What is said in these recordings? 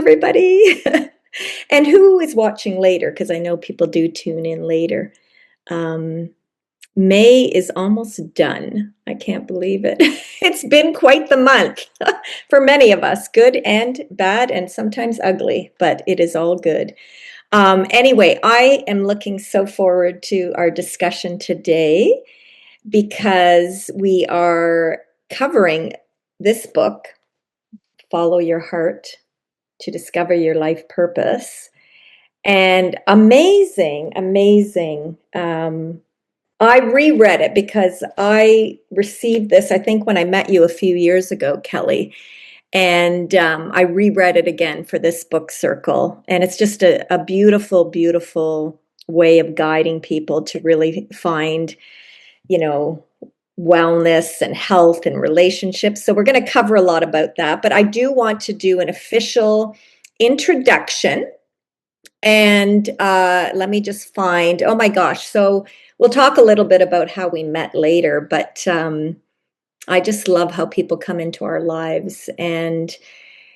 everybody. And who is watching later? Because I know people do tune in later. Um, May is almost done. I can't believe it. It's been quite the month for many of us, good and bad, and sometimes ugly, but it is all good. Anyway, I am looking so forward to our discussion today because we are covering this book, Follow Your Heart to Discover Your Life Purpose. And amazing, amazing. I reread it because I received this, I think, when I met you a few years ago, Kelly. And I reread it again for this book circle. And it's just a beautiful, beautiful way of guiding people to really find, you know, wellness and health and relationships. So we're going to cover a lot about that. But I do want to do an official introduction. And let me just find, oh my gosh. So we'll talk a little bit about how we met later, but I just love how people come into our lives. And,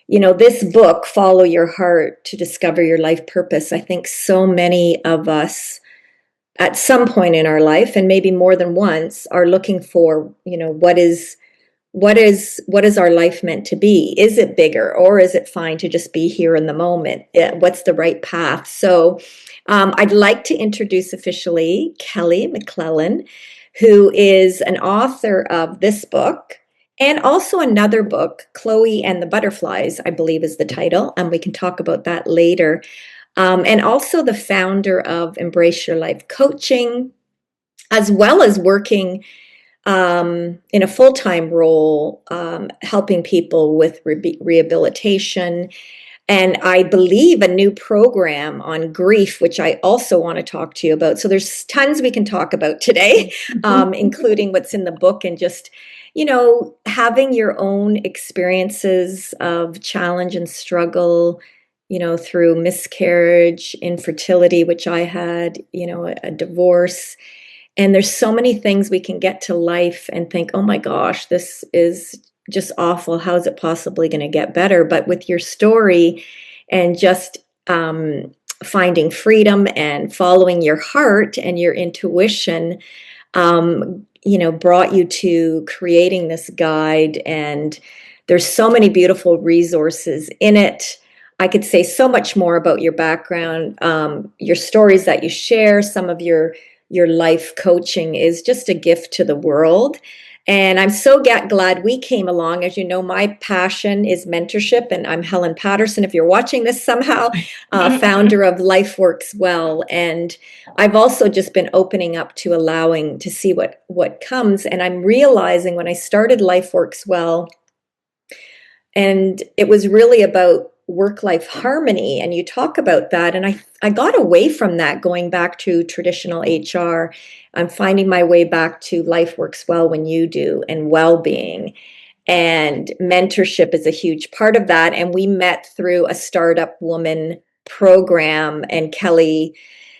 this book, Follow Your Heart to Discover Your Life Purpose, I think so many of us at some point in our life, and maybe more than once, are looking for, what is our life meant to be? Is it bigger, or is it fine to just be here in the moment? What's the right path? So I'd like to introduce officially Kelly MacLellan, who is an author of this book and also another book, Chloe and the Butterflies, I believe is the title, and we can talk about that later. And also the founder of Embrace Your Life Coaching, as well as working in a full-time role, helping people with rehabilitation. And I believe a new program on grief, which I also want to talk to you about. So there's tons we can talk about today, including what's in the book and just, having your own experiences of challenge and struggle, through miscarriage, infertility, which I had, a divorce. And there's so many things we can get to life and think, oh my gosh, this is just awful. How is it possibly going to get better? But with your story and just finding freedom and following your heart and your intuition, brought you to creating this guide. And there's so many beautiful resources in it. I could say so much more about your background, your stories that you share, some of your life coaching is just a gift to the world. And I'm so glad we came along. As you know, my passion is mentorship, and I'm Helen Patterson, if you're watching this somehow, founder of Life Works Well. And I've also just been opening up to allowing to see what comes. And I'm realizing when I started Life Works Well, and it was really about work-life harmony, and you talk about that, and I got away from that, going back to traditional HR. I'm finding my way back to Life Works Well When You Do, and well-being, and mentorship is a huge part of that. And we met through a startup woman program, and Kelly,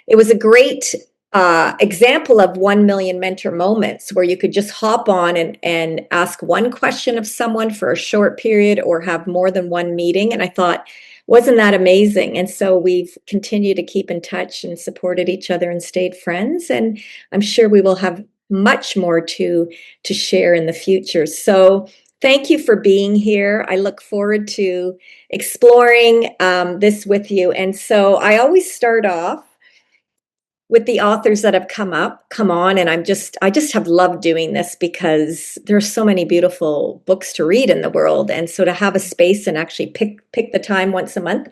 it was a great example of 1 million mentor moments, where you could just hop on and ask one question of someone for a short period, or have more than one meeting. And I thought, wasn't that amazing? And so we've continued to keep in touch and supported each other and stayed friends. And I'm sure we will have much more to share in the future. So thank you for being here. I look forward to exploring this with you. And so I always start off with the authors that have come on, and I just have loved doing this because there's so many beautiful books to read in the world. And so to have a space and actually pick the time once a month.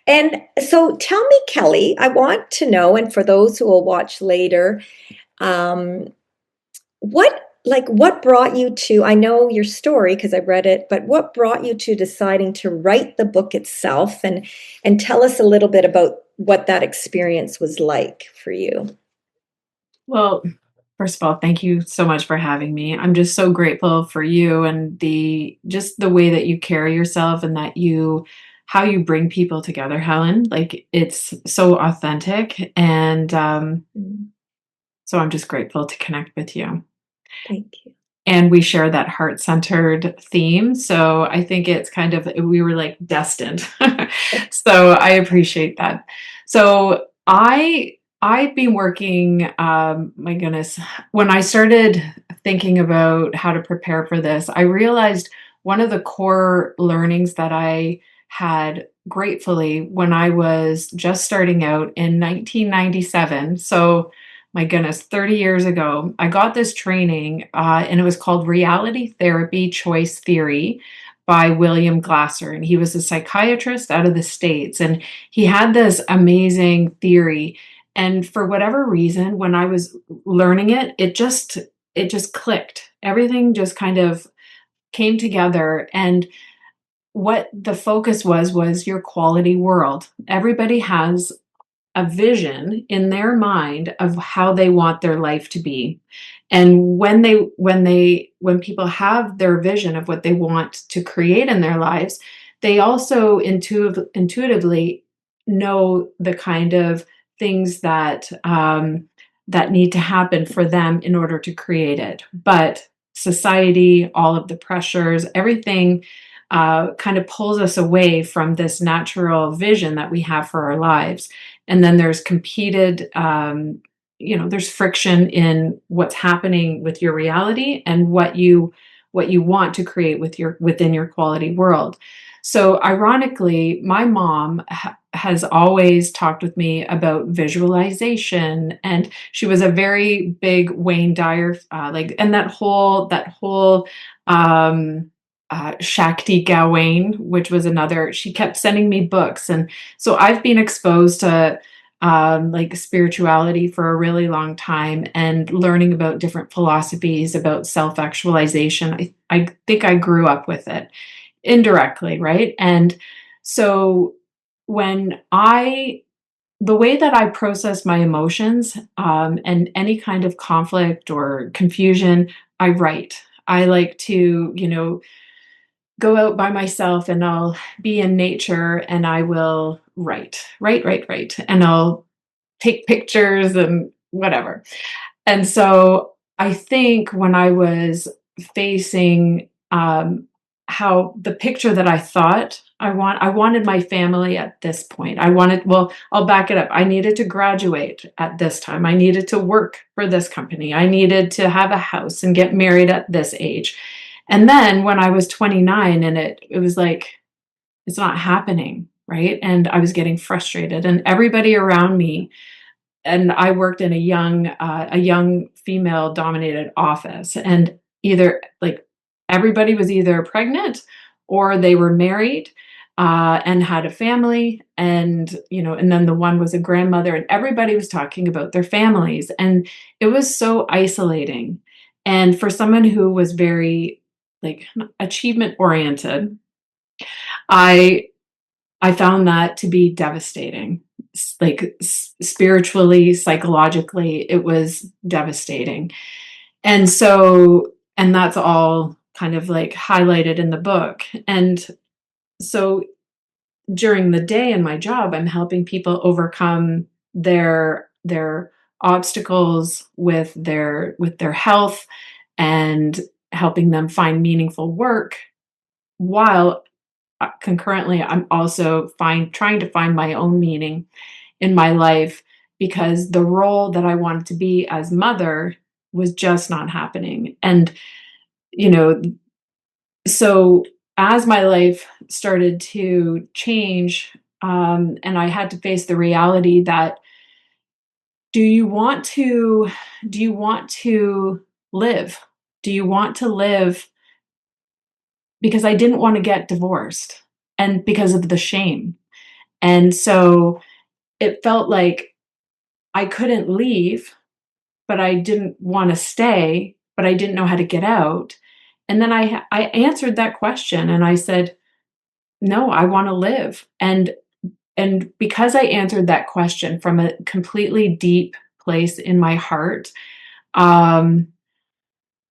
And so tell me, Kelly, I want to know, and for those who will watch later, what brought you to, I know your story because I read it, but what brought you to deciding to write the book itself, and tell us a little bit about what that experience was like for you. Well, first of all, thank you so much for having me. I'm just so grateful for you and the way that you carry yourself, and that how you bring people together, Helen. Like, it's so authentic, and Mm, so I'm just grateful to connect with you. thank you. and we share that heart-centered theme. So I think it's kind of, we were like destined. So I appreciate that. So I've been working, my goodness, when I started thinking about how to prepare for this, I realized one of the core learnings that I had gratefully when I was just starting out in 1997. So my goodness, 30 years ago, I got this training, and it was called Reality Therapy Choice Theory by William Glasser. And he was a psychiatrist out of the States. And he had this amazing theory. And for whatever reason, when I was learning it, it just clicked. Everything just kind of came together. And what the focus was your quality world. Everybody has a vision in their mind of how they want their life to be. And when people have their vision of what they want to create in their lives, they also intuitively know the kind of things that need to happen for them in order to create it. But society, all of the pressures, everything kind of pulls us away from this natural vision that we have for our lives. And then there's competed, there's friction in what's happening with your reality and what you want to create within your quality world. So ironically, my mom has always talked with me about visualization, and she was a very big Wayne Dyer, and that whole Shakti Gawain, which was another. She kept sending me books, and so I've been exposed to like spirituality for a really long time and learning about different philosophies about self-actualization. I think I grew up with it indirectly, right? And so when I the way that I process my emotions, and any kind of conflict or confusion, I write. I like to, go out by myself and I'll be in nature and I will write, and I'll take pictures and whatever. And so I think when I was facing, how the picture that I thought I wanted my family at this point. Well, I'll back it up. I needed to graduate at this time. I needed to work for this company. I needed to have a house and get married at this age. And then when I was 29 and it was like, it's not happening, right? And I was getting frustrated and everybody around me, and I worked in a young female dominated office, and either like everybody was either pregnant or they were married, and had a family, and then the one was a grandmother, and everybody was talking about their families, and it was so isolating. And for someone who was very like achievement oriented, I I found that to be devastating. Spiritually, psychologically, it was devastating. And that's all kind of like highlighted in the book. And so during the day in my job, I'm helping people overcome their obstacles with their health, and helping them find meaningful work, while concurrently I'm also trying to find my own meaning in my life, because the role that I wanted to be as mother was just not happening. And you know so as my life started to change, and I had to face the reality that, do you want to do you want to live? Do you want to live? Because I didn't want to get divorced, and because of the shame. And so it felt like I couldn't leave, but I didn't want to stay, but I didn't know how to get out. And then I answered that question and I said, "No, I want to live." And because I answered that question from a completely deep place in my heart, um,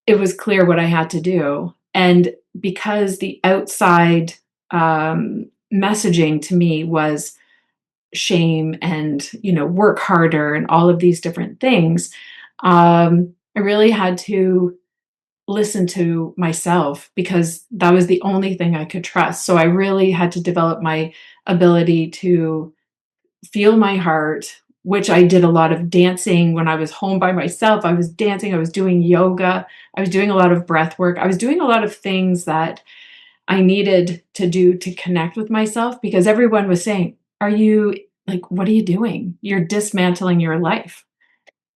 it was clear what I had to do. And because the outside messaging to me was shame and work harder and all of these different things, I really had to listen to myself because that was the only thing I could trust. So I really had to develop my ability to feel my heart, which I did a lot of dancing when I was home by myself. I was dancing, I was doing yoga, I was doing a lot of breath work. I was doing a lot of things that I needed to do to connect with myself because everyone was saying, "Are you like, what are you doing? You're dismantling your life."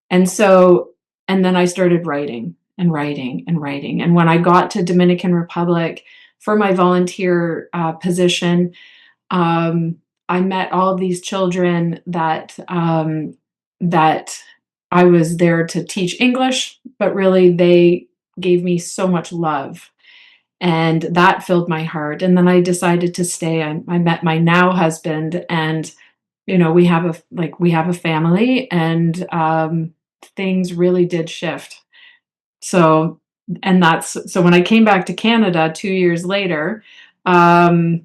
And so, and then I started writing and writing and writing. And when I got to Dominican Republic for my volunteer position, um, I met all of these children that I was there to teach English, but really they gave me so much love, and that filled my heart. And then I decided to stay. I met my now husband, and we have a family, and things really did shift. So, and that's so when I came back to Canada 2 years later, I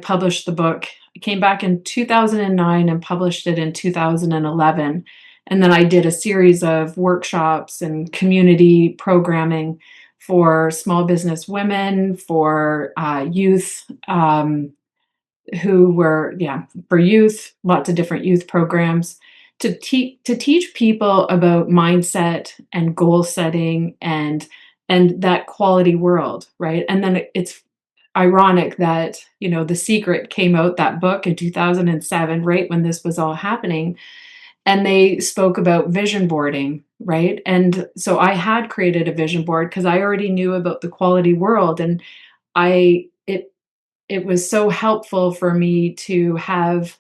published the book. I came back in 2009 and published it in 2011. And then I did a series of workshops and community programming for small business women, for youth, who were, yeah, for youth, lots of different youth programs to teach people about mindset and goal setting and that quality world, right? And then it's ironic that, The Secret came out, that book, in 2007, right when this was all happening, and they spoke about vision boarding, right? And so I had created a vision board because I already knew about the quality world, and I it was so helpful for me to have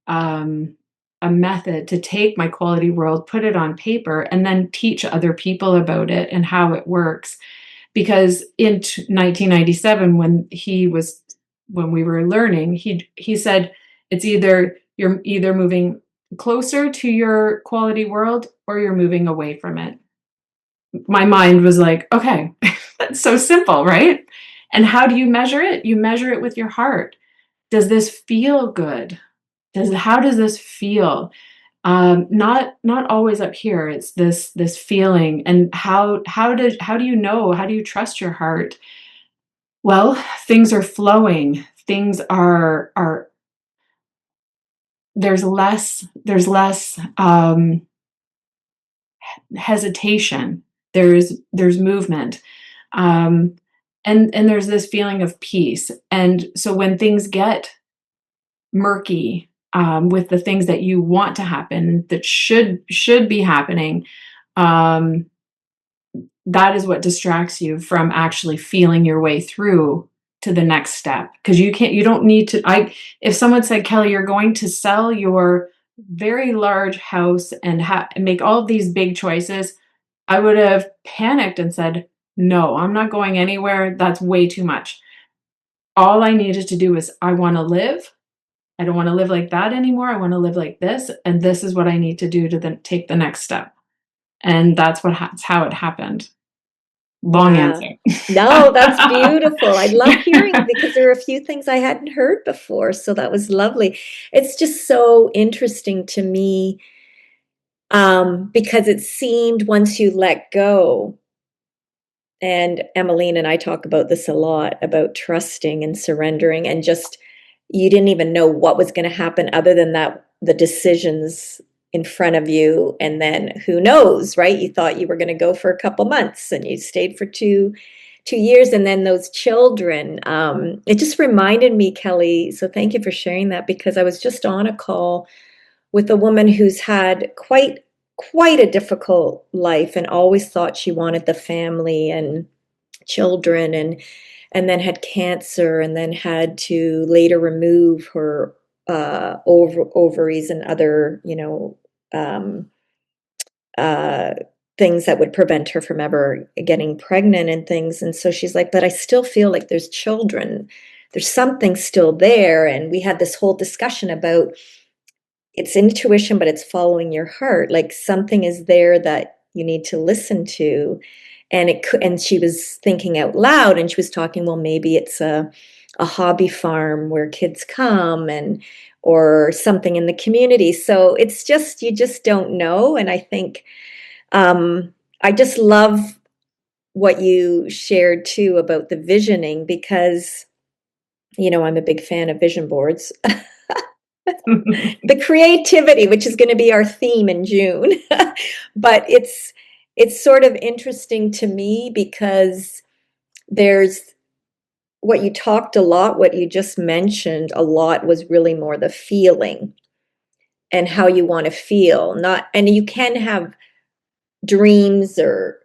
um, a method to take my quality world, put it on paper, and then teach other people about it and how it works. Because in 1997, when we were learning, he said it's you're either moving closer to your quality world or you're moving away from it. My mind was like, okay, that's so simple, right? And how do you measure it? You measure it with your heart. Does this feel good? How does this feel? Not always up here. It's this feeling. And how do you know? How do you trust your heart? Well, things are flowing. Things are there's less hesitation. There's movement. Um, and there's this feeling of peace. And so when things get murky, with the things that you want to happen, that should be happening, um, that is what distracts you from actually feeling your way through to the next step. Because you don't need to. If someone said, Kelly, you're going to sell your very large house and make all of these big choices, I would have panicked and said, no, I'm not going anywhere. That's way too much. All I needed to do was, I want to live. I don't want to live like that anymore. I want to live like this. And this is what I need to do to then take the next step. And that's how it happened. Long Wow. answer. No, that's beautiful. I love hearing because there are a few things I hadn't heard before, so that was lovely. It's just so interesting to me, because it seemed once you let go, and Emmeline and I talk about this a lot, about trusting and surrendering, and just you didn't even know what was going to happen other than that the decisions in front of you, and then who knows, right? You thought you were going to go for a couple months and you stayed for 2 years, and then those children. It just reminded me, Kelly. So thank you for sharing that, because I was just on a call with a woman who's had quite a difficult life and always thought she wanted the family and children, and then had cancer, and then had to later remove her ovaries and other, um, uh, things that would prevent her from ever getting pregnant and things. And so she's like, but I still feel like there's children. There's something still there. And we had this whole discussion about it's intuition, but it's following your heart. Like something is there that you need to listen to. And it could, and she was thinking out loud, and she was talking, well, maybe it's a hobby farm where kids come, and or something in the community. So it's just, you just don't know. And I think, I just love what you shared too about the visioning, because, I'm a big fan of vision boards. The creativity, which is going to be our theme in June. But it's sort of interesting to me because there's what you talked a lot, what you just mentioned a lot was really more the feeling and how you want to feel. Not, and you can have dreams or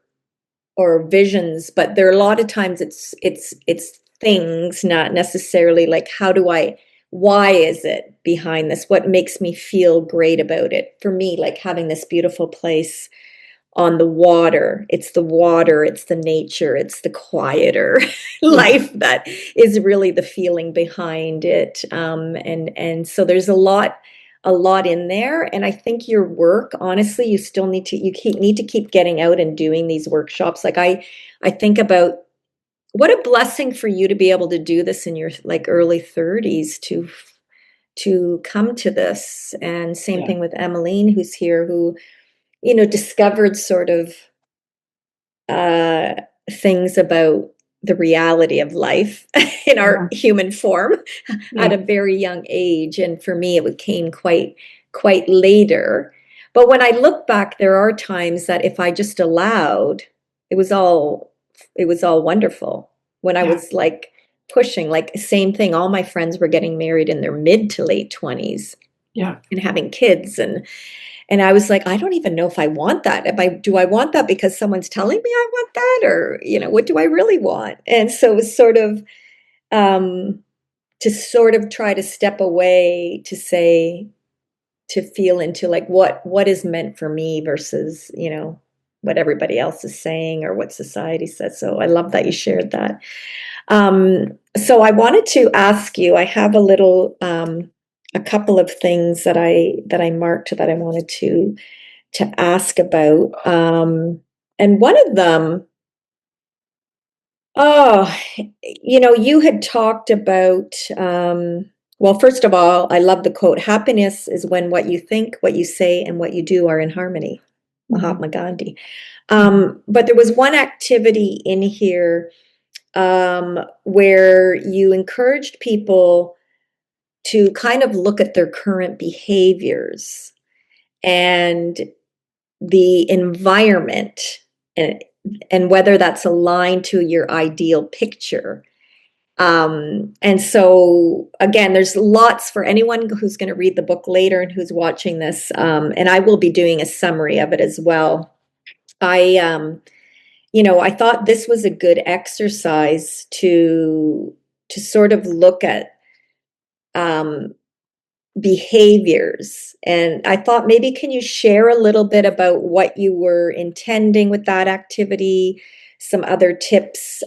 visions, but there are a lot of times it's things, not necessarily like why is it behind this? What makes me feel great about it? For me, like having this beautiful place on the water. It's the water, it's the nature, it's the quieter Yeah. life that is really the feeling behind it. And so there's a lot in there. And I think your work, honestly, you still need to keep getting out and doing these workshops. Like I think about what a blessing for you to be able to do this in your like early 30s to come to this. And same Yeah. thing with Emmeline, who's here, who discovered sort of uh, things about the reality of life in our Yeah. human form at Yeah. a very young age. And for me, it came quite later. But when I look back, there are times that if I just allowed, it was all it was all wonderful. When I Yeah. was like pushing, like same thing, all my friends were getting married in their mid to late 20s Yeah. and having kids, and I was like, I don't even know if I want that. Do I want that because someone's telling me I want that, or what do I really want? And so it was sort of um, to sort of try to step away to feel into like what is meant for me versus what everybody else is saying or what society says. So I love that you shared that. So I wanted to ask you, I have a couple of things that I marked that I wanted to ask about. And one of them, oh, you had talked about, well, first of all, I love the quote, happiness is when what you think, what you say, and what you do are in harmony. Mhm. Mahatma Gandhi. Mhm. But there was one activity in here where you encouraged people to kind of look at their current behaviors and the environment, and whether that's aligned to your ideal picture. And so again, there's lots for anyone who's going to read the book later and who's watching this. And I will be doing a summary of it as well. I thought this was a good exercise to sort of look at um, behaviors. And I thought maybe can you share a little bit about what you were intending with that activity, some other tips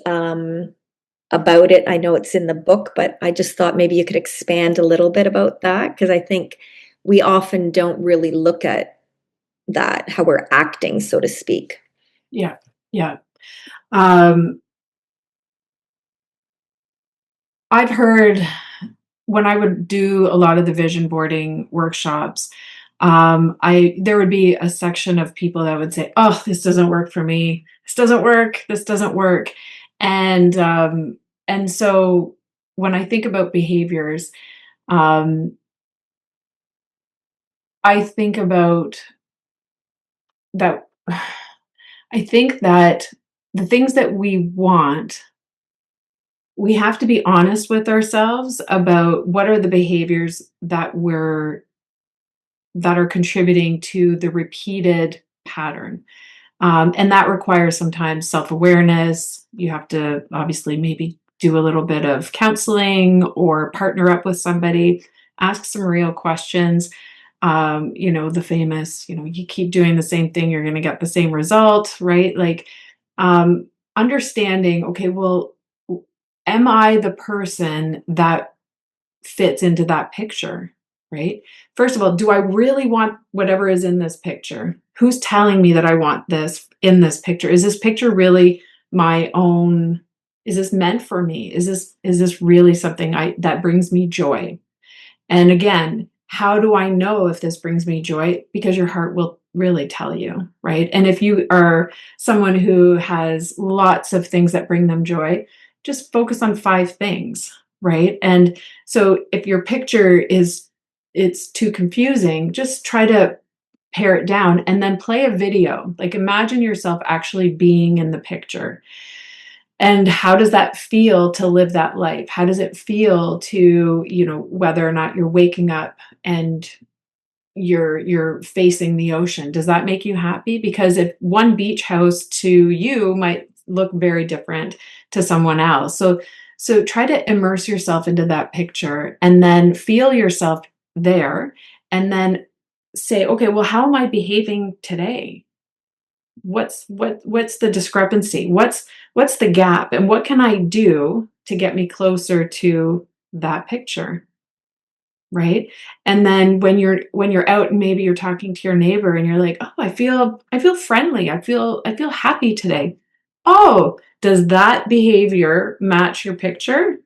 about it. I know it's in the book, but I just thought maybe you could expand a little bit about that because I think we often don't really look at that, how we're acting, so to speak. Yeah. Yeah. Um, I've heard when I would do a lot of the vision boarding workshops, I there would be a section of people that would say, "Oh, this doesn't work for me. This doesn't work. This doesn't work." And so when I think about behaviors, um, I think about that. I think that the things that we want, we have to be honest with ourselves about what are the behaviors that are contributing to the repeated pattern. And that requires sometimes self awareness. You have to obviously maybe do a little bit of counseling or partner up with somebody, ask some real questions. The famous, you keep doing the same thing, you're going to get the same result, right? Like, um, understanding, okay, well, am I the person that fits into that picture, right? First of all, do I really want whatever is in this picture? Who's telling me that I want this in this picture? Is this picture really my own? Is this meant for me? Is this really something I that brings me joy? And again, how do I know if this brings me joy? Because your heart really tell you, right? And if you are someone who has lots of things that bring them joy, just focus on 5 things, right? And so if your picture is it's too confusing, just try to pare it down and then play a video. Like imagine yourself actually being in the picture. And how does that feel to live that life? How does it feel to, whether or not you're waking up and you're facing the ocean? Does that make you happy? Because if one beach house to you might look very different to someone else. So try to immerse yourself into that picture and then feel yourself there and then say, okay, well, how am I behaving today? What's the discrepancy? What's the gap? And what can I do to get me closer to that picture? Right? And then when you're out and maybe you're talking to your neighbor and you're like, "Oh, I feel friendly. I feel happy today." Oh, does that behavior match your picture?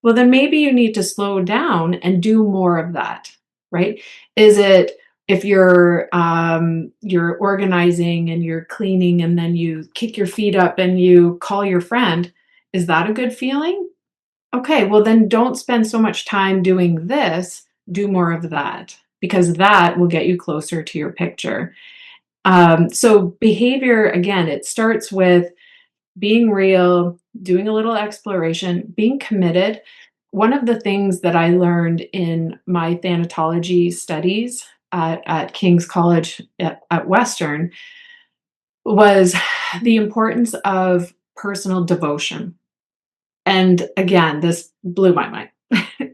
Well, then maybe you need to slow down and do more of that, right? Is it if you're organizing and you're cleaning and then you kick your feet up and you call your friend, is that a good feeling? Okay, well then don't spend so much time doing this, do more of that because that will get you closer to your picture. So behavior, again, it starts with being real, doing a little exploration, being committed. One of the things that I learned in my thanatology studies at King's College at Western was the importance of personal devotion. And again, this blew my mind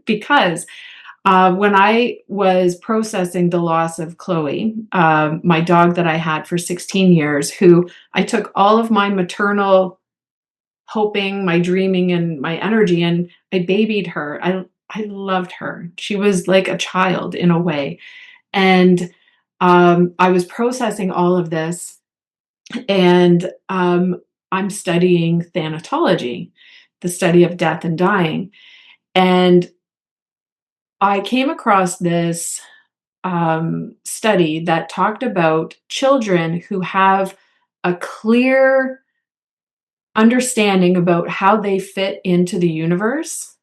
because when I was processing the loss of Chloe, my dog that I had for 16 years, who I took all of my maternal hoping, my dreaming, and my energy, and I babied her. I loved her. She was like a child in a way, and I was processing all of this, and I'm studying thanatology, the study of death and dying, and I came across this study that talked about children who have a clear understanding about how they fit into the universe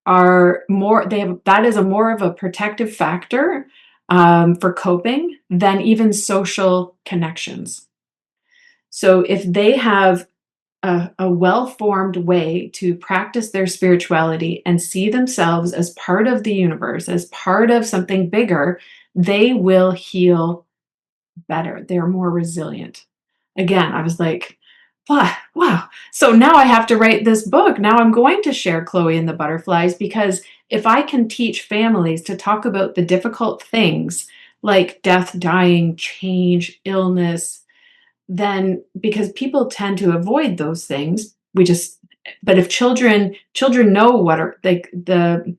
are more they have that is a more of a protective factor for coping than even social connections. So if they have a well-formed way to practice their spirituality and see themselves as part of the universe, as part of something bigger, they will heal better. They're more resilient. Again, I was like, wow, wow. So now I have to write this book. Now I'm going to share Chloe and the butterflies because if I can teach families to talk about the difficult things like death, dying, change, illness, then because people tend to avoid those things, but if children know what are like the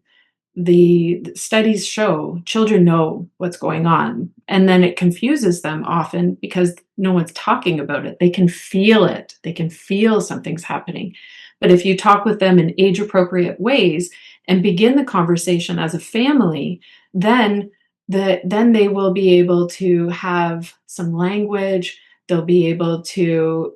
studies show children know what's going on, and then it confuses them often because no one's talking about it. They can feel it. They can feel something's happening. But if you talk with them in age appropriate ways and begin the conversation as a family, then then they will be able to have some language. They'll be able to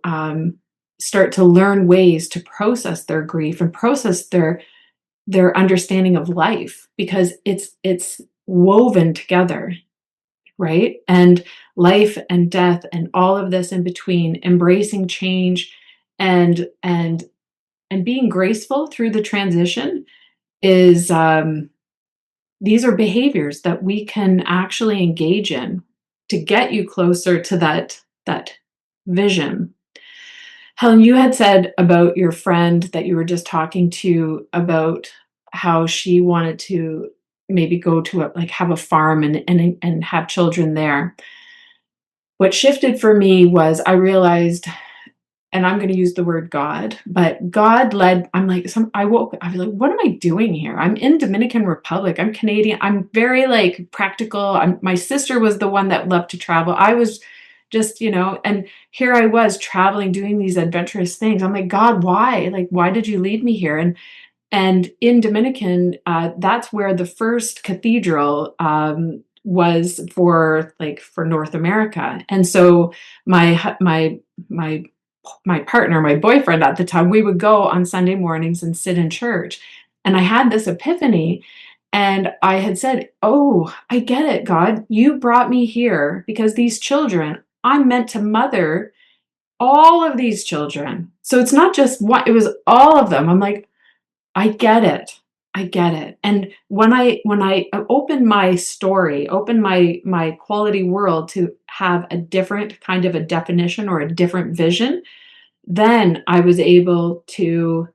start to learn ways to process their grief and process their understanding of life because it's woven together, right? And life and death and all of this in between, embracing change and and and being graceful through the transition is these are behaviors that we can actually engage in to get you closer to that vision. Helen, you had said about your friend that you were just talking to about how she wanted to maybe go to like have a farm and have children there. What shifted for me was I realized, and I'm going to use the word God, but God led. I'm like, I woke. I was like, what am I doing here? I'm in Dominican Republic. I'm Canadian. I'm very like practical. My sister was the one that loved to travel. I was just, and here I was traveling, doing these adventurous things. I'm like, God, why? Like, why did you lead me here? And in Dominican, that's where the first cathedral was for North America. And so my my partner, my boyfriend at the time, we would go on Sunday mornings and sit in church. And I had this epiphany, and I had said, "Oh, I get it, God. You brought me here because these children, I'm meant to mother all of these children. So it's not just one, it was all of them." I'm like, I get it. I get it. And when I open my story, open my quality world to have a different kind of a definition or a different vision, then I was able to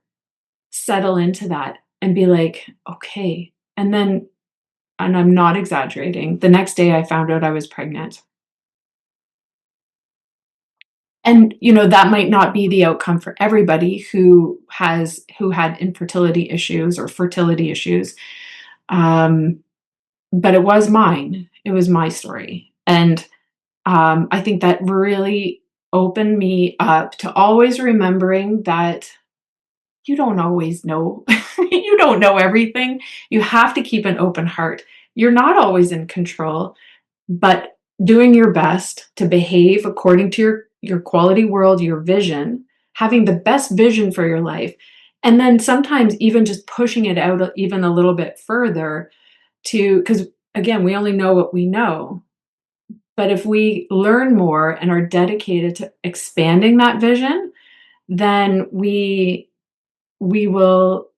settle into that and be like, okay. And then, and I'm not exaggerating, the next day I found out I was pregnant. And, that might not be the outcome for everybody who had infertility issues or fertility issues. Um, but it was mine. It was my story. And, I think that really opened me up to always remembering that you don't always know. You don't know everything. You have to keep an open heart. You're not always in control, but doing your best to behave according to your quality world, your vision, having the best vision for your life, and then sometimes even just pushing it out even a little bit further to, because again, we only know what we know. But if we learn more and are dedicated to expanding that vision, then we will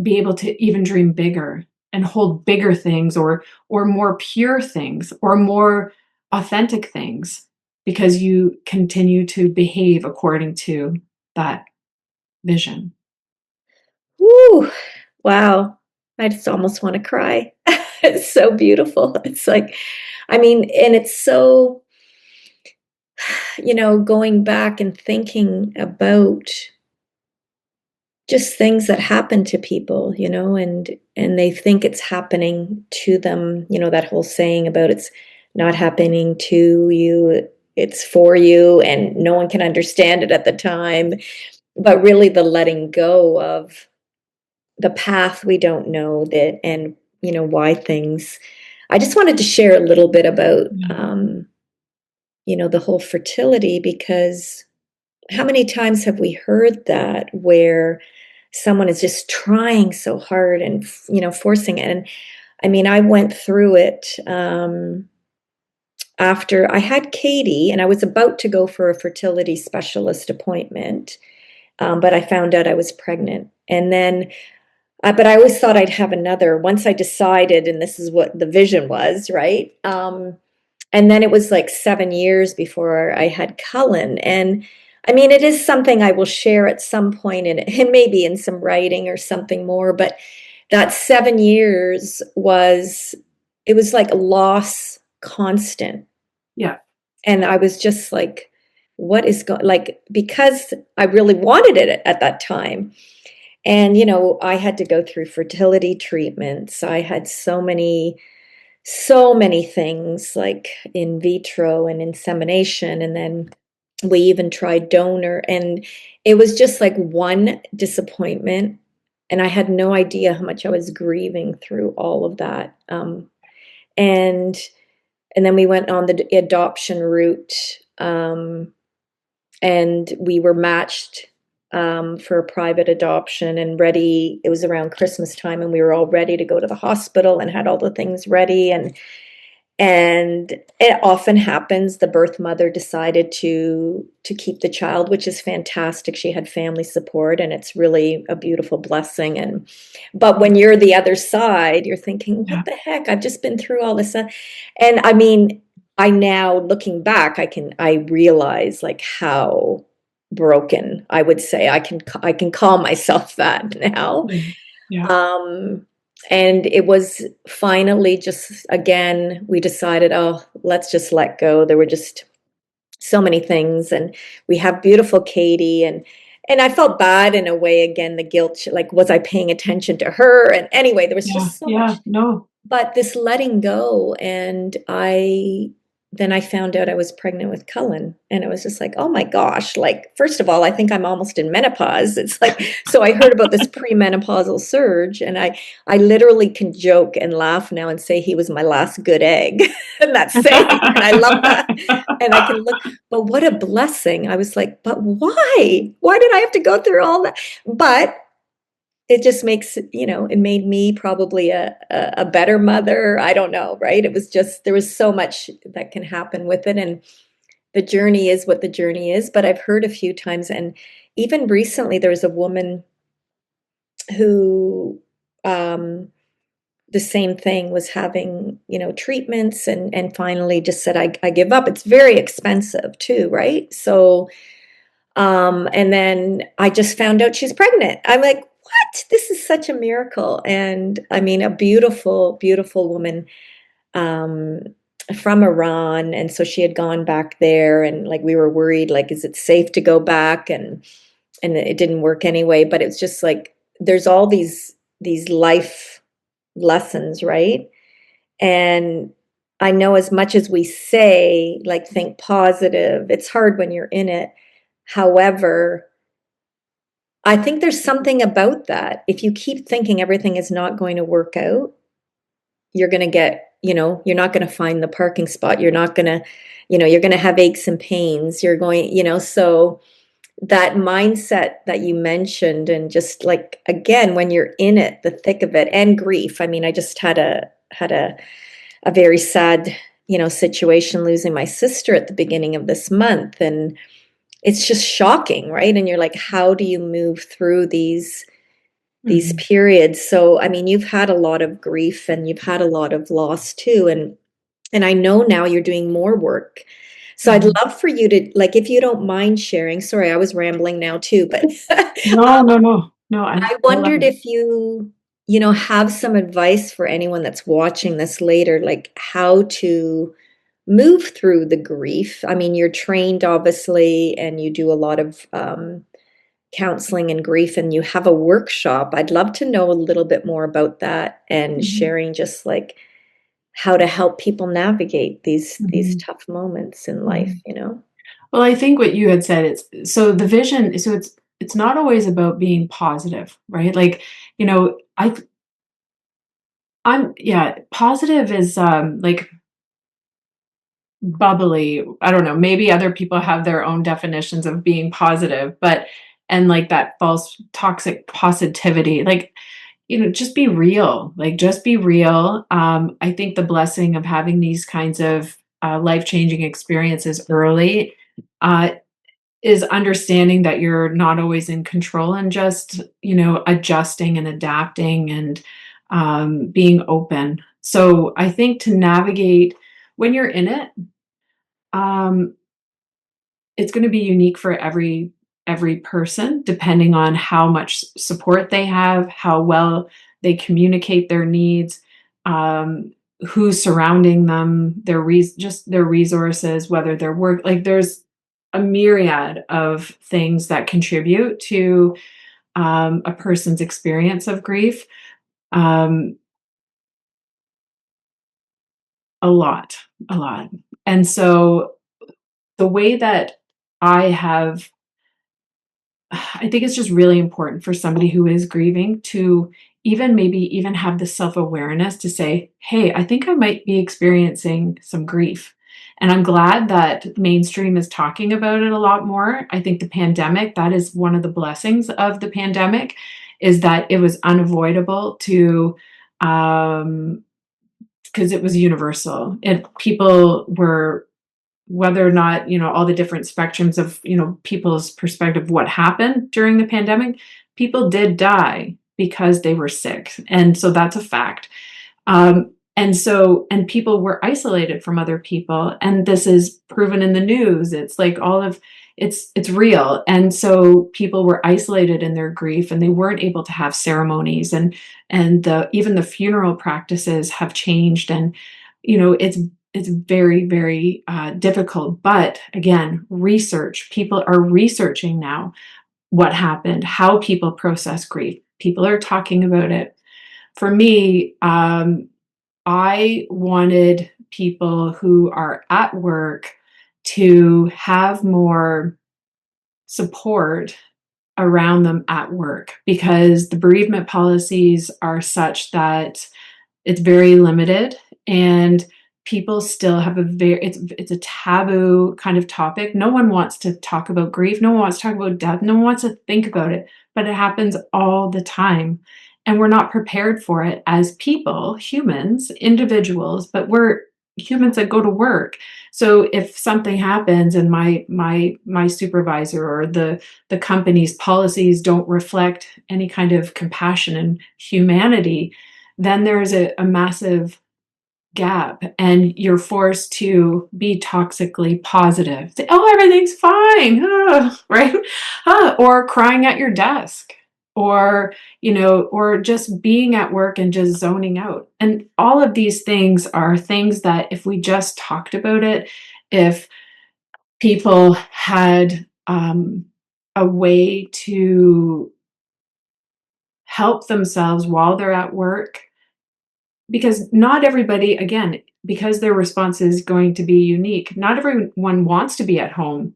be able to even dream bigger and hold bigger things, or more pure things, or more authentic things, because you continue to behave according to that vision. Woo! Wow. I just almost want to cry. It's so beautiful. It's like, I mean, and it's so, going back and thinking about just things that happen to people, and they think it's happening to them, that whole saying about it's not happening to you, it's for you, and no one can understand it at the time. But really the letting go of the path we don't know that, and why things. I just wanted to share a little bit about Yeah. the whole fertility, because how many times have we heard that, where someone is just trying so hard and forcing it. And I mean, I went through it after I had Katie, and I was about to go for a fertility specialist appointment, but I found out I was pregnant. And then but I always thought I'd have another once I decided, and this is what the vision was, right? And then it was like 7 years before I had Cullen. And I mean, it is something I will share at some point in it, and maybe in some writing or something more. But that 7 years it was like a loss constant. Yeah. And I was just like, what is going, like, because I really wanted it at that time. And, I had to go through fertility treatments. I had so many things like in vitro and insemination. And then we even tried donor. And it was just like one disappointment. And I had no idea how much I was grieving through all of that. And and then we went on the adoption route. And we were matched for a private adoption and ready. It was around Christmas time, and we were all ready to go to the hospital and had all the things ready. And it often happens, the birth mother decided to keep the child, which is fantastic. She had family support, and it's really a beautiful blessing. And but when you're the other side, you're thinking, Yeah. what the heck? I've just been through all this. And I mean, I now looking back, I realize like how broken, I would say. I can call myself that now. Yeah. Yeah. Um, and it was finally just, again, we decided, oh, let's just let go. There were just so many things, and we have beautiful Katie, and I felt bad in a way, again, the guilt, like, was I paying attention to her? And anyway, there was Yeah. just so Yeah. much, No. but this letting go, and I then I found out I was pregnant with Cullen, and it was just like, oh my gosh, like, first of all, I think I'm almost in menopause. It's like, so I heard about this premenopausal surge, and I literally can joke and laugh now and say he was my last good egg, and that's saying, and I love that. And I can look, but what a blessing. I was like, but why? Why did I have to go through all that? But it just makes, it made me probably a better mother. I don't know, right? It was just, there was so much that can happen with it. And the journey is what the journey is. But I've heard a few times, and even recently, there was a woman who, the same thing, was having, treatments, and finally just said, I give up. It's very expensive too, right? So, and then I just found out she's pregnant. I'm like, what? This is such a miracle. And I mean, a beautiful, beautiful woman, um, from Iran. And so she had gone back there, and like we were worried, like, is it safe to go back? And it didn't work anyway. But it's just like there's all these life lessons, right? And I know, as much as we say, like, think positive, it's hard when you're in it. However, I think there's something about that. If you keep thinking everything is not going to work out, you're going to get, you're not going to find the parking spot. You're not going to, you're going to have aches and pains. You're going, so that mindset that you mentioned, and just like, again, when you're in it, the thick of it, and grief. I mean, I just had a very sad, situation, losing my sister at the beginning of this month. And it's just shocking, right? And you're like, how do you move through these Mhm, periods? So, I mean, you've had a lot of grief, and you've had a lot of loss too. And I know now you're doing more work. So I'd mhm. love for you to, like, if you don't mind sharing. Sorry, I was rambling now too, but No, no, no. No, I I love wondered it. if you, have some advice for anyone that's watching this later, like how to move through the grief. I mean, you're trained, obviously, and you do a lot of counseling and grief, and you have a workshop. I'd love to know a little bit more about that, and Mhm, sharing just like how to help people navigate these mhm, tough moments in life, mhm. Well, I think what you had said, it's not always about being positive, right? Like, I'm yeah, positive is, like, bubbly. I don't know, maybe other people have their own definitions of being positive, but and, like, that false toxic positivity, like, just be real, like, just be real. I think the blessing of having these kinds of, life-changing experiences early, uh, is understanding that you're not always in control, and just, adjusting and adapting, and, being open. So, I think to navigate when you're in it, um, it's gonna be unique for every person, depending on how much support they have, how well they communicate their needs, who's surrounding them, just their resources, whether their work, like, there's a myriad of things that contribute to, a person's experience of grief, um, a lot, a lot. And so, the way that I have I think it's just really important for somebody who is grieving to maybe even have the self-awareness to say, "Hey, I think I might be experiencing some grief." And I'm glad that mainstream is talking about it a lot more. I think the pandemic, that is one of the blessings of the pandemic, is that it was unavoidable to, um, because it was universal. People were, whether or not, all the different spectrums of, people's perspective, what happened during the pandemic, people did die because they were sick. And so that's a fact. And people were isolated from other people. And this is proven in the news. It's like it's real. And so people were isolated in their grief, and they weren't able to have ceremonies, and even the funeral practices have changed. And, it's very, very difficult. But again, people are researching now what happened, how people process grief. People are talking about it. For me, I wanted people who are at work to have more support around them at work, because the bereavement policies are such that it's very limited, and people still have a very it's a taboo kind of topic. No one wants to talk about grief. No one wants to talk about death. No one wants to think about it, but it happens all the time. And we're not prepared for it as people, humans, individuals, but we're humans that go to work. So if something happens and my supervisor or the company's policies don't reflect any kind of compassion and humanity, then there's a massive gap, and you're forced to be toxically positive. Say, oh, everything's fine, right? Or crying at your desk, or, or just being at work and just zoning out. And all of these things are things that if we just talked about it, if people had a way to help themselves while they're at work, because not everybody, again, because their response is going to be unique, not everyone wants to be at home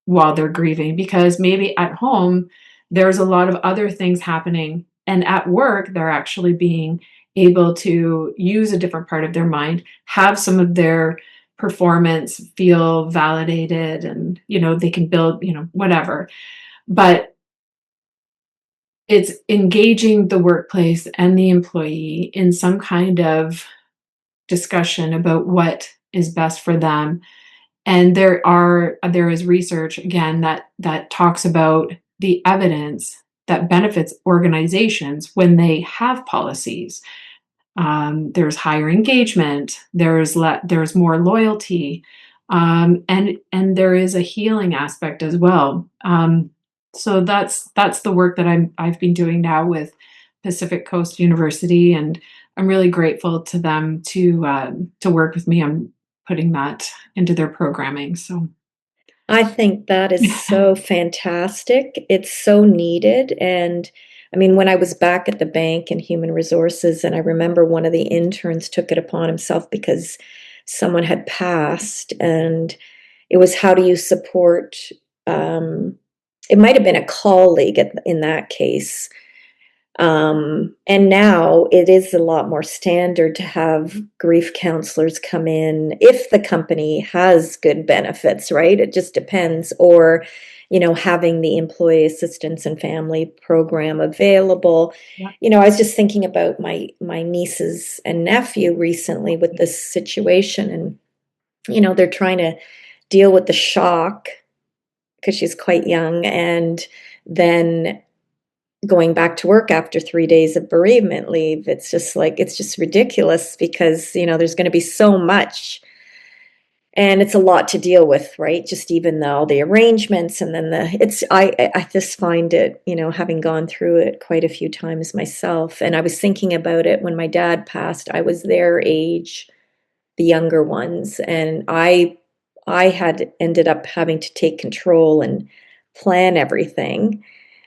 while they're grieving, because maybe at home there's a lot of other things happening, and at work they're actually being able to use a different part of their mind, have some of their performance feel validated, and they can build, whatever. But it's engaging the workplace and the employee in some kind of discussion about what is best for them. And there is research, again, that talks about the evidence that benefits organizations when they have policies. There's higher engagement, there's more loyalty, and there is a healing aspect as well. So that's the work that I've been doing now with Pacific Coast University, and I'm really grateful to them to work with me on putting that into their programming. So I think that is so fantastic. It's so needed. And I mean, when I was back at the bank in human resources, and I remember one of the interns took it upon himself because someone had passed, and it was how do you support, um, it might have been a colleague in that case. And now it is a lot more standard to have grief counselors come in if the company has good benefits, right? It just depends. Or, having the employee assistance and family program available. yeah. I was just thinking about my nieces and nephew recently with this situation, and they're trying to deal with the shock because she's quite young, and then going back to work after 3 days of bereavement leave. It's just like, it's just ridiculous because, there's going to be so much, and it's a lot to deal with, right? Just even though the arrangements, and then I just find it, having gone through it quite a few times myself. And I was thinking about it when my dad passed. I was their age, the younger ones, and I had ended up having to take control and plan everything,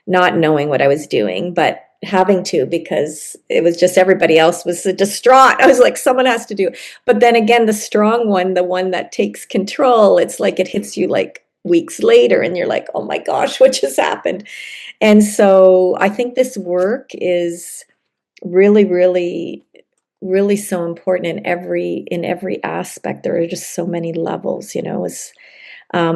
not knowing what I was doing, but having to, because it was just everybody else was distraught. I was like, someone has to do. But then again, the strong one, the one that takes control, it's like it hits you like weeks later, and you're like, oh my gosh, what just happened? And so I think this work is really, really, really so important in every aspect. There are just so many levels,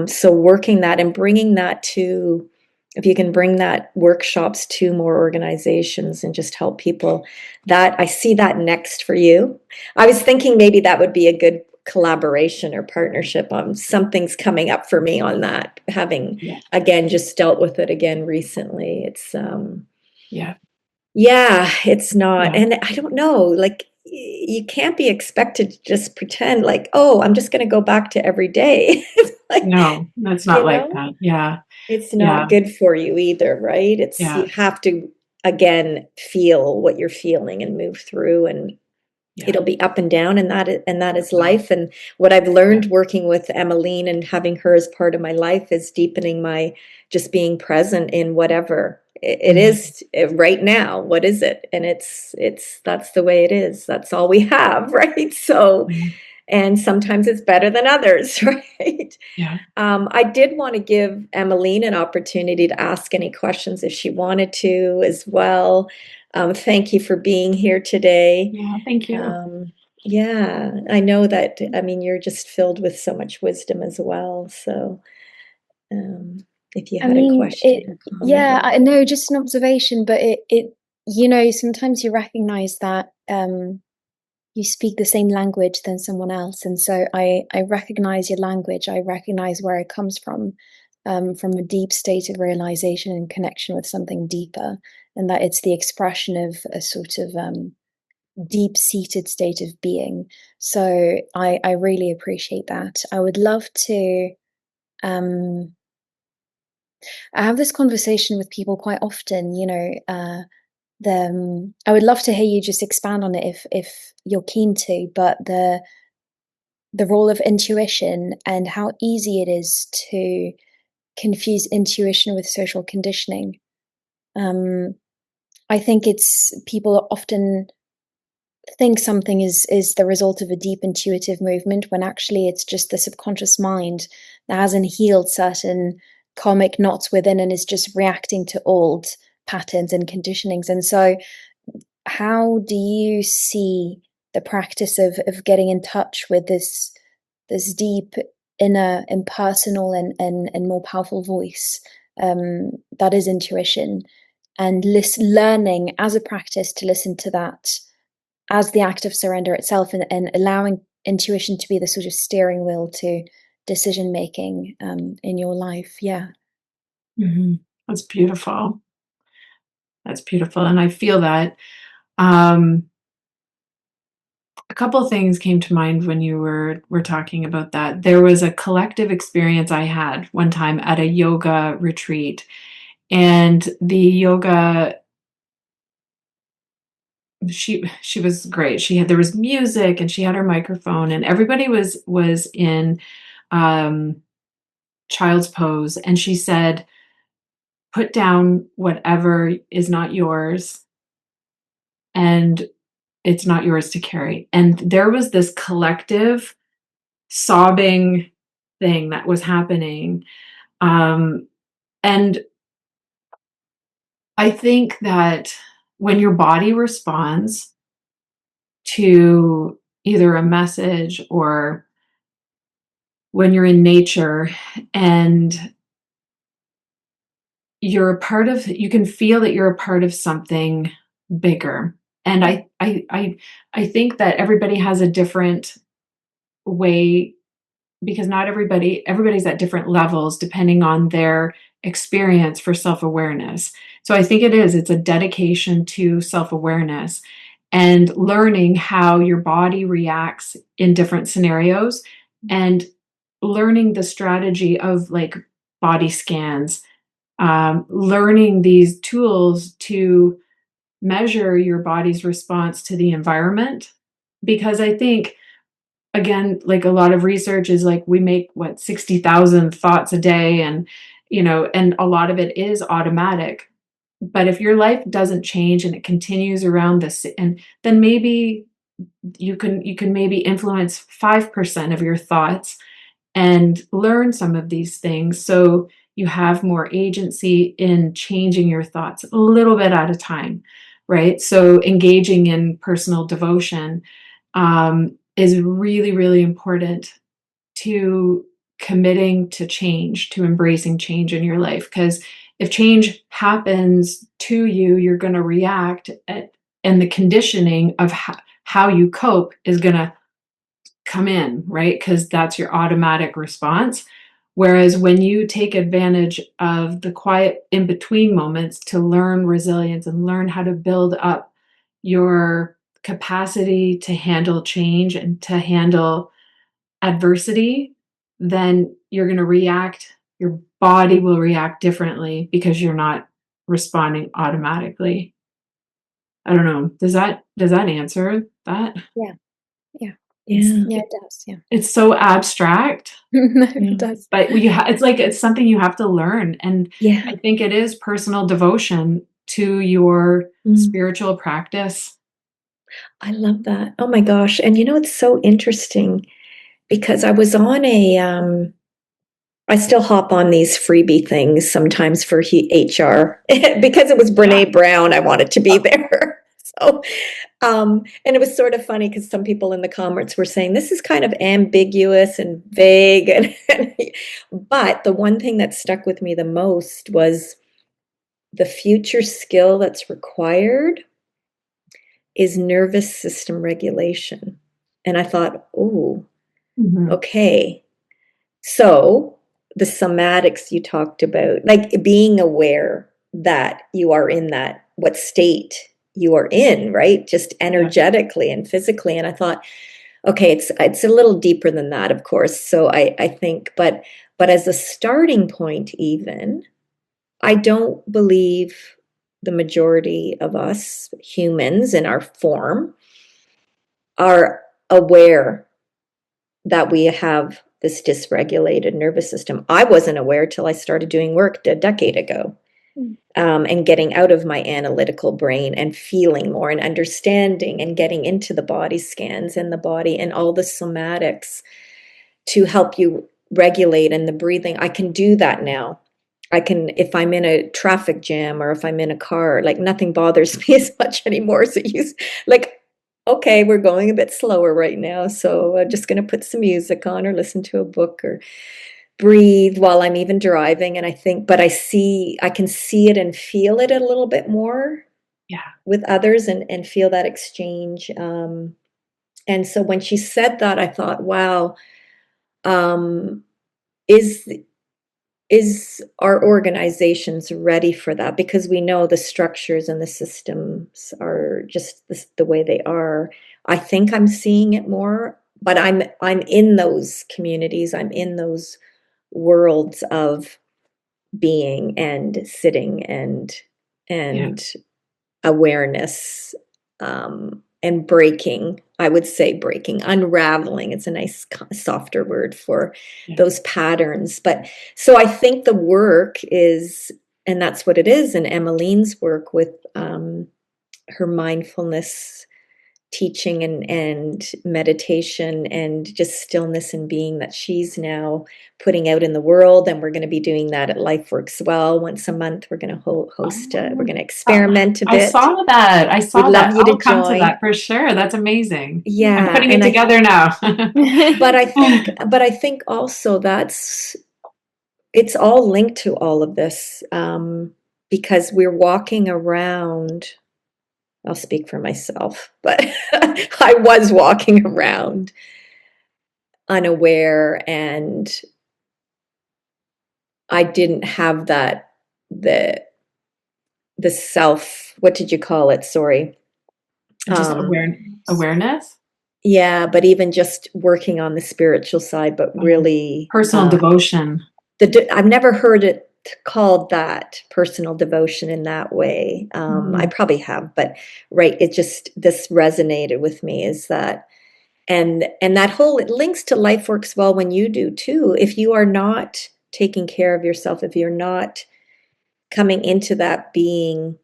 so working that and bringing that to, if you can bring that workshops to more organizations and just help people, that I see that next for you. I was thinking maybe that would be a good collaboration or partnership. Something's coming up for me on that, having Yeah. again just dealt with it again recently. It's Yeah. yeah, it's not, Yeah. and I don't know, like, you can't be expected to just pretend like, "Oh, I'm just gonna go back to every day." It's like, No, that's not you like know? that. Yeah. It's Yeah. not good for you either, right? It's, Yeah. you have to, again, feel what you're feeling and move through, and Yeah. it'll be up and down, and that is Well, life. And what I've yeah. learned working with Emmeline and having her as part of my life is deepening my, just being present in whatever it Mhm. is right now. What is it? And it's that's the way it is. That's all we have, right? So Yeah. and sometimes it's better than others, right? Yeah. I did want to give Emmeline an opportunity to ask any questions if she wanted to as well. Thank you for being here today. Yeah, thank you. Yeah, I know that, I mean, you're just filled with so much wisdom as well. So, um, if you I had a mean, question or yeah, comment. I know, just an observation, but sometimes you recognize that you speak the same language than someone else. And so I recognize your language. I recognize where it comes from a deep state of realization and connection with something deeper. And that it's the expression of a sort of deep seated state of being. So I really appreciate that. I would love to. Um, I have this conversation with people quite often, I would love to hear you just expand on it if you're keen to, but the role of intuition and how easy it is to confuse intuition with social conditioning. Um, I think it's people often think something is the result of a deep intuitive movement when actually it's just the subconscious mind that hasn't healed certain karmic knots within and is just reacting to old patterns and conditionings. And so how do you see the practice of getting in touch with this deep inner impersonal and more powerful voice that is intuition, and learning as a practice to listen to that as the act of surrender itself, and allowing intuition to be the sort of steering wheel to decision making in your life? Yeah. Mhm. That's beautiful. That's beautiful, and I feel that. Um, a couple things came to mind when you were talking about that. There was a collective experience I had one time at a yoga retreat, and the yoga she was great. There was music, and she had her microphone, and everybody was in um, child's pose, and she said, "Put down whatever is not yours, and it's not yours to carry." And there was this collective sobbing thing that was happening. Um, and I think that when your body responds to either a message, or when you're in nature and you can feel that you're a part of something bigger. And I think that everybody has a different way, because not everybody's at different levels depending on their experience for self-awareness. So I think it's a dedication to self-awareness and learning how your body reacts in different scenarios, and learning the strategy of like body scans, learning these tools to measure your body's response to the environment. Because I think, again, like a lot of research is like we make what 60,000 thoughts a day, and and a lot of it is automatic. But if your life doesn't change and it continues around this, and then maybe you can maybe influence 5% of your thoughts and learn some of these things, so you have more agency in changing your thoughts a little bit at a time, right? So engaging in personal devotion is really, really important to committing to change, to embracing change in your life. Because if change happens to you, you're going to react, and the conditioning of how you cope is going to come in, right? Because that's your automatic response. Whereas when you take advantage of the quiet in between moments to learn resilience and learn how to build up your capacity to handle change and to handle adversity, then your body will react differently because you're not responding automatically. I don't know. Does that answer that? Yeah. Yeah. Yeah, Yeah, it does. Yeah. It's so abstract, No, it yeah, does. but it's like it's something you have to learn, and yeah. I think it is personal devotion to your Mm. spiritual practice. I love that. Oh my gosh. And it's so interesting because I was on I still hop on these freebie things sometimes for HR because it was Yeah. Brene Brown. I wanted to be there. So, and it was sort of funny because some people in the comments were saying this is kind of ambiguous and vague. But the one thing that stuck with me the most was the future skill that's required is nervous system regulation. And I thought, oh, Mhm. okay. So the somatics you talked about, like being aware that you are in that, what state you are in, right? Just Yeah. energetically and physically. And I thought, okay, it's a little deeper than that, of course. So I think, but as a starting point, even, I don't believe the majority of us humans in our form are aware that we have this dysregulated nervous system. I wasn't aware till I started doing work a decade ago, Mm. and getting out of my analytical brain and feeling more and understanding and getting into the body scans and the body and all the somatics to help you regulate and the breathing. I can do that now. I can, if I'm in a traffic jam or if I'm in a car, like nothing bothers me as much anymore. So like, okay, we're going a bit slower right now. So I'm just going to put some music on or listen to a book or breathe while I'm even driving. And I think, but I can see it and feel it a little bit more Yeah. with others and feel that exchange. And so when she said that, I thought, wow, um, is is our organizations ready for that? Because we know the structures and the systems are just the way they are. I think I'm seeing it more, but I'm in those communities. I'm in those worlds of being and sitting Yeah. and awareness, and breaking. I would say breaking, unraveling. It's a nice softer word for Yeah. those patterns. But so I think the work is, and that's what it is, and Emmeline's work with her mindfulness teaching and meditation and just stillness and being that she's now putting out in the world. And we're going to be doing that at LifeWorks Well once a month. We're going to host, we're Oh, going to experiment a I bit. saw that. I We'd saw that. love you to I'll come to join. that for sure. That's amazing. I'm Yeah, putting it and together now. but I think also it's all linked to all of this, because we're walking around. I'll speak for myself, but I was walking around unaware, and I didn't have the self, what did you call it? Sorry. Just Um, awareness, yeah, but even just working on the spiritual side, but really, personal devotion. I've never heard it called that, personal devotion, in that way. I Mhm. probably have, but right, it just, this resonated with me, is that, and that whole, it links to life works well when you do too. If you are not taking care of yourself, if you're not coming into that being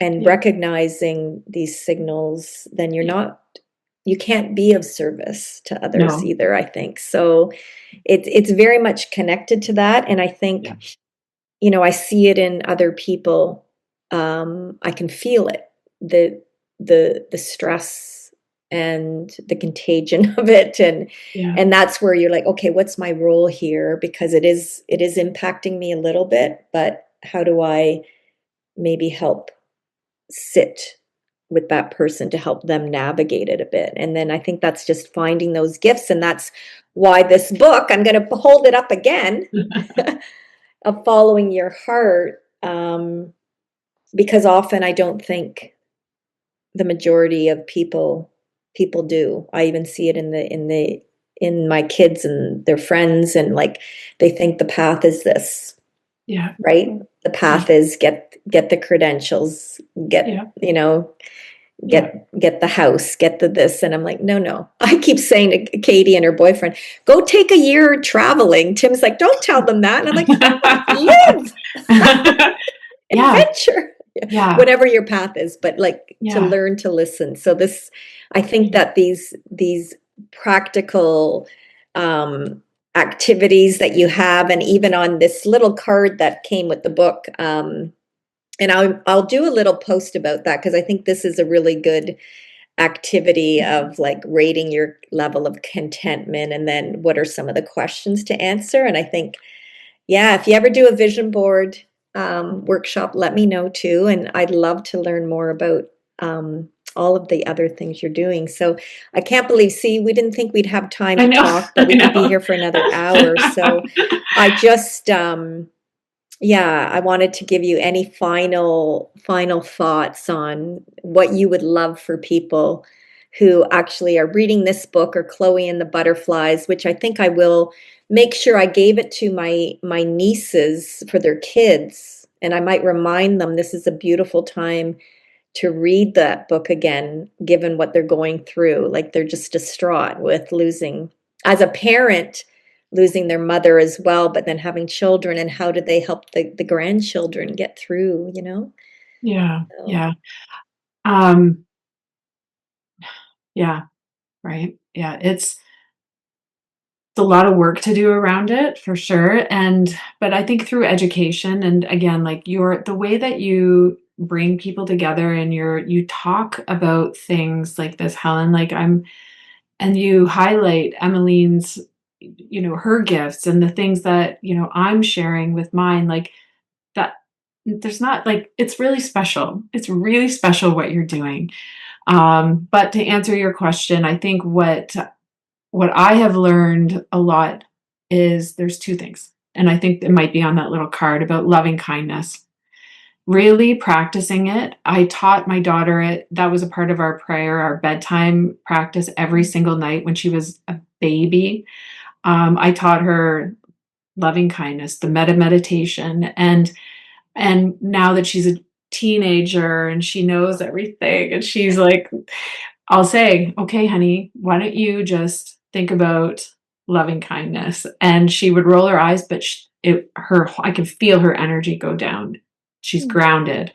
and Yeah. recognizing these signals, then Yeah. you can't be of service to others No. either, I think. So it's very much connected to that. And I Yeah. think, I see it in other people. I can feel it, the the stress and the contagion of it, Yeah. and that's where you're like, okay, what's my role here? Because it is impacting me a little bit, but how do I maybe help sit with that person to help them navigate it a bit? And then I think that's just finding those gifts, and that's why this book, I'm going to hold it up again, of following your heart, because often I don't think the majority of people do. I even see it in my kids and their friends, and like they think the path is this, Yeah. right? The Yeah. path is get the credentials, Yeah. Yeah. get the house, get the this. And I'm like, no. I keep saying to Katie and her boyfriend, go take a year traveling. Tim's like, don't tell them that. And I'm like, live Yeah. adventure. Yeah. whatever your path is, but like to Yeah. learn to listen. So this, I think Yeah. that these practical activities that you have, and even on this little card that came with the book, and I'll do a little post about that because I think this is a really good activity of like rating your level of contentment, and then what are some of the questions to answer. And I think, yeah, if you ever do a vision board workshop, let me know too. And I'd love to learn more about all of the other things you're doing. So I can't believe, see, we didn't think we'd have time I to know. talk, but I we could be know. here for another hour. So I just, yeah, I wanted to give you any final thoughts on what you would love for people who actually are reading this book, or Chloe and the Butterflies, which I think I will make sure I gave it to my nieces for their kids, and I might remind them this is a beautiful time to read that book again, given what they're going through. Like they're just distraught with losing, as a parent, losing their mother as well, but then having children, and how do they help the grandchildren get through, you know? Yeah. So, Yeah. Um, yeah. Right. Yeah. It's a lot of work to do around it for sure. But I think through education, and again, like the way that you bring people together, and you talk about things like this, Helen, and you highlight Emmeline's, her gifts and the things that, I'm sharing with mine, like that. There's not, like, it's really special. It's really special what you're doing. But to answer your question, I think what I have learned a lot is there's two things. And I think it might be on that little card about loving kindness. Really practicing it. I taught my daughter it. That was a part of our prayer, our bedtime practice every single night when she was a baby. I taught her loving kindness, the meditation, and now that she's a teenager and she knows everything, and she's like, I'll say, okay, honey, why don't you just think about loving kindness? And she would roll her eyes, but I can feel her energy go down. She's Mm. grounded.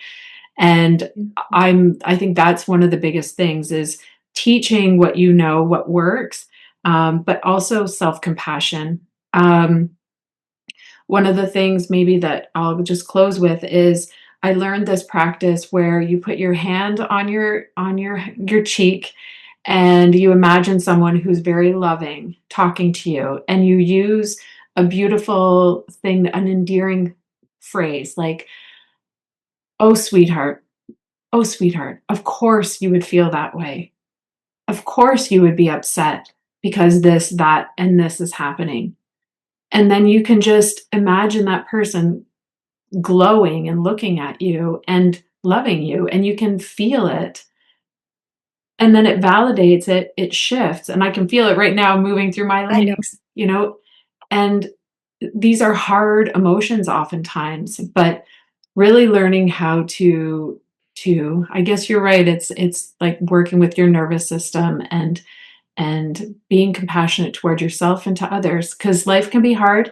And beautiful. I think that's one of the biggest things is teaching what you know, what works, but also self-compassion. Um, One of the things maybe that I'll just close with is I learned this practice where you put your hand on your cheek, and you imagine someone who's very loving talking to you, and you use a beautiful thing, an endearing phrase like, "Oh sweetheart, oh sweetheart, of course you would feel that way. Of course you would be upset because this, that, and this is happening." And then you can just imagine that person glowing and looking at you and loving you, and you can feel it. And then it validates it, it shifts, and I can feel it right now moving through my I know. legs. And these are hard emotions oftentimes, but really learning how to I guess you're right, it's like working with your nervous system, and being compassionate toward yourself and to others, because life can be hard,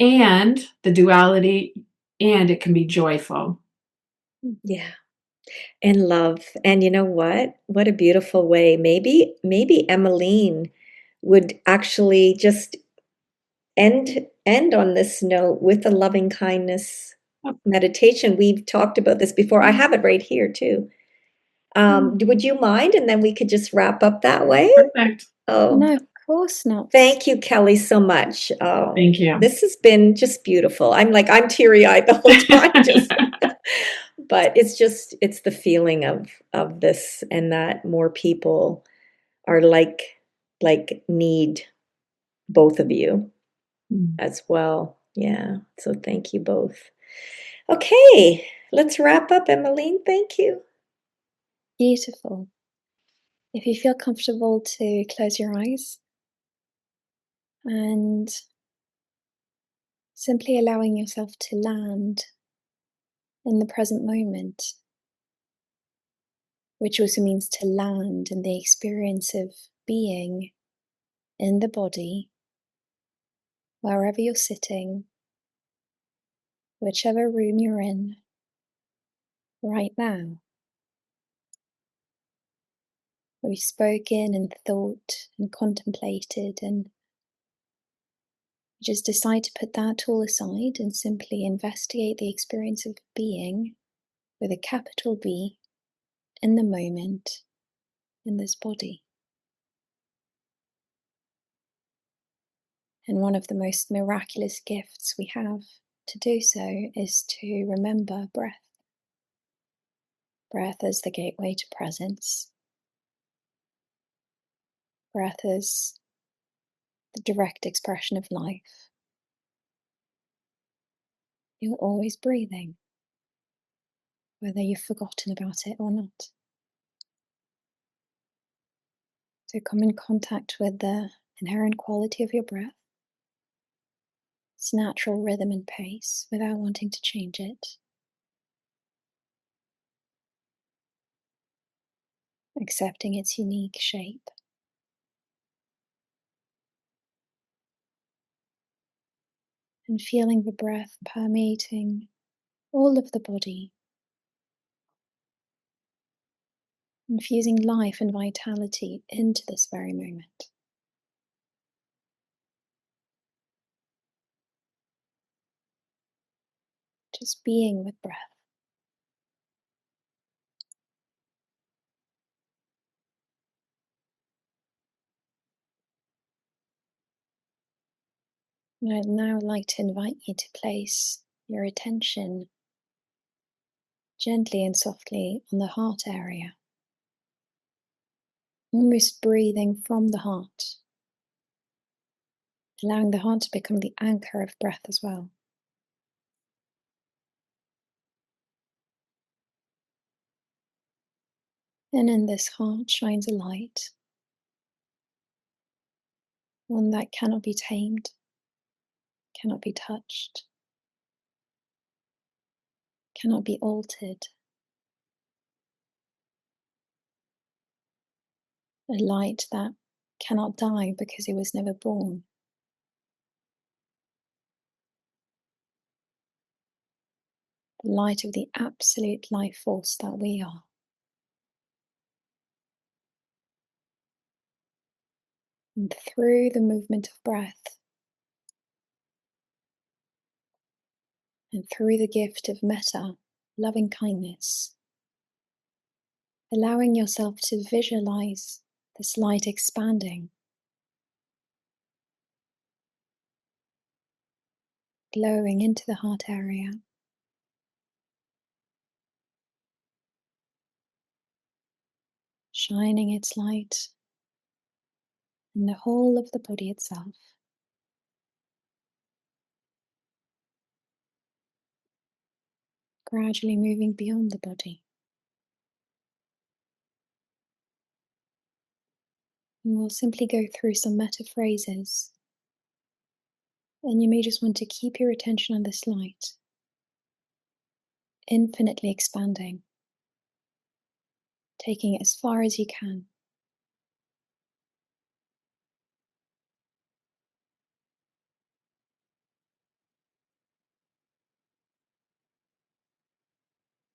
and the duality, and it can be joyful. Yeah. And love. And you know what? What a beautiful way. Maybe Emmeline would actually just end on this note with a loving kindness meditation. We've talked about this before. I have it right here too. Would you mind? And then we could just wrap up that way? Perfect. Oh, No, of course not. thank you, Kelly, so much. Oh, Thank you. this has been just beautiful. I'm teary-eyed the whole time, just but it's the feeling of this, and that more people are like need both of you as well. Yeah. So thank you both. Okay, let's wrap up, Emmeline. Thank you. Beautiful. If you feel comfortable to close your eyes and simply allowing yourself to land in the present moment, which also means to land in the experience of being in the body, wherever you're sitting, whichever room you're in. right now. We've spoken and thought and contemplated, and just decide to put that all aside and simply investigate the experience of being with a capital B in the moment in this body. And one of the most miraculous gifts we have to do so is to remember breath. Breath as the gateway to presence. Breath as the direct expression of life. You're always breathing, whether you've forgotten about it or not. So come in contact with the inherent quality of your breath, its natural rhythm and pace, without wanting to change it. Accepting its unique shape. And feeling the breath permeating all of the body, infusing life and vitality into this very moment. Just being with breath. And I'd now like to invite you to place your attention gently and softly on the heart area, almost breathing from the heart, allowing the heart to become the anchor of breath as well. And in this heart shines a light, one that cannot be tamed, cannot be touched, cannot be altered. A light that cannot die because it was never born. The light of the absolute life force that we are. And through the movement of breath, and through the gift of metta, loving kindness, allowing yourself to visualize this light expanding, glowing into the heart area, shining its light in the whole of the body itself. Gradually moving beyond the body. And we'll simply go through some metta phrases. And you may just want to keep your attention on this light, infinitely expanding, taking it as far as you can.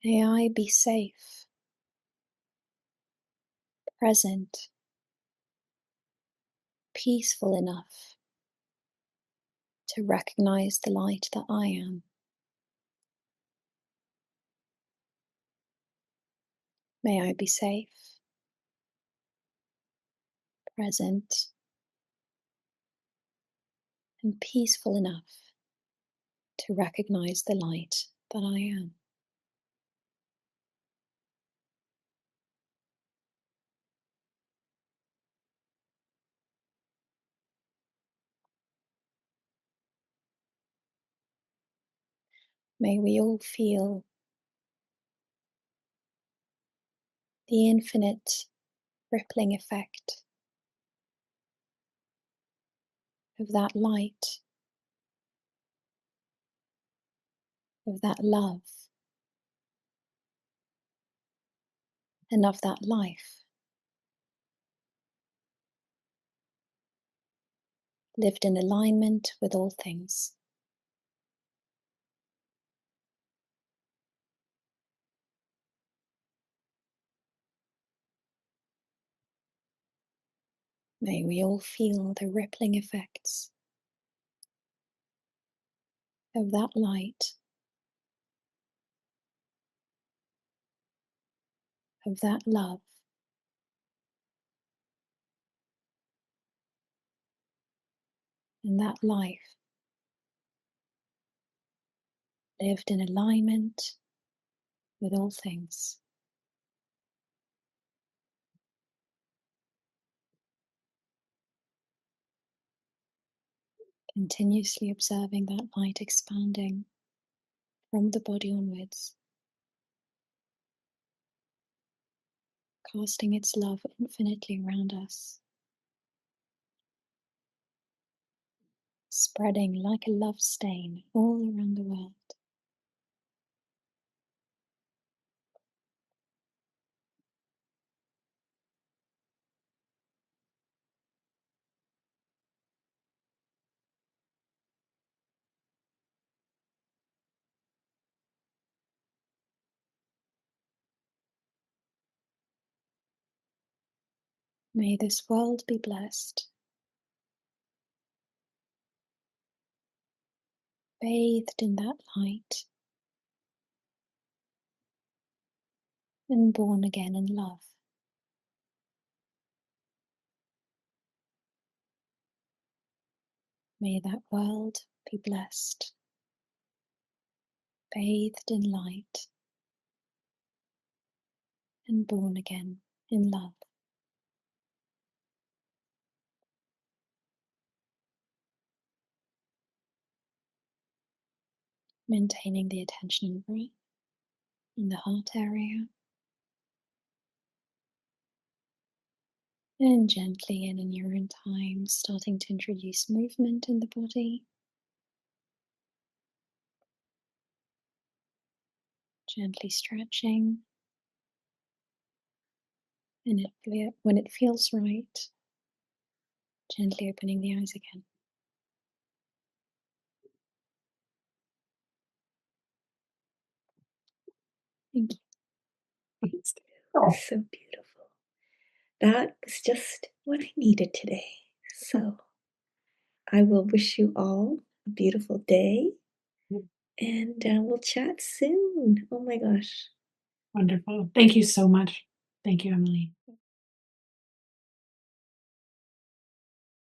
May I be safe, present, peaceful enough to recognize the light that I am. May I be safe, present, and peaceful enough to recognize the light that I am. May we all feel the infinite rippling effect of that light, of that love, and of that life, lived in alignment with all things. May we all feel the rippling effects of that light, of that love, and that life lived in alignment with all things. Continuously observing that light expanding from the body onwards, casting its love infinitely around us, spreading like a love stain all around the world. May this world be blessed, bathed in that light, and born again in love. May that world be blessed, bathed in light, and born again in love. Maintaining the attention and breath in the heart area, and gently and in your own time starting to introduce movement in the body, gently stretching, and when it feels right, gently opening the eyes again. Thank you. So beautiful. That was just what I needed today. So I will wish you all a beautiful day, and we'll chat soon. Oh my gosh. Wonderful. Thank you so much. Thank you, Emily.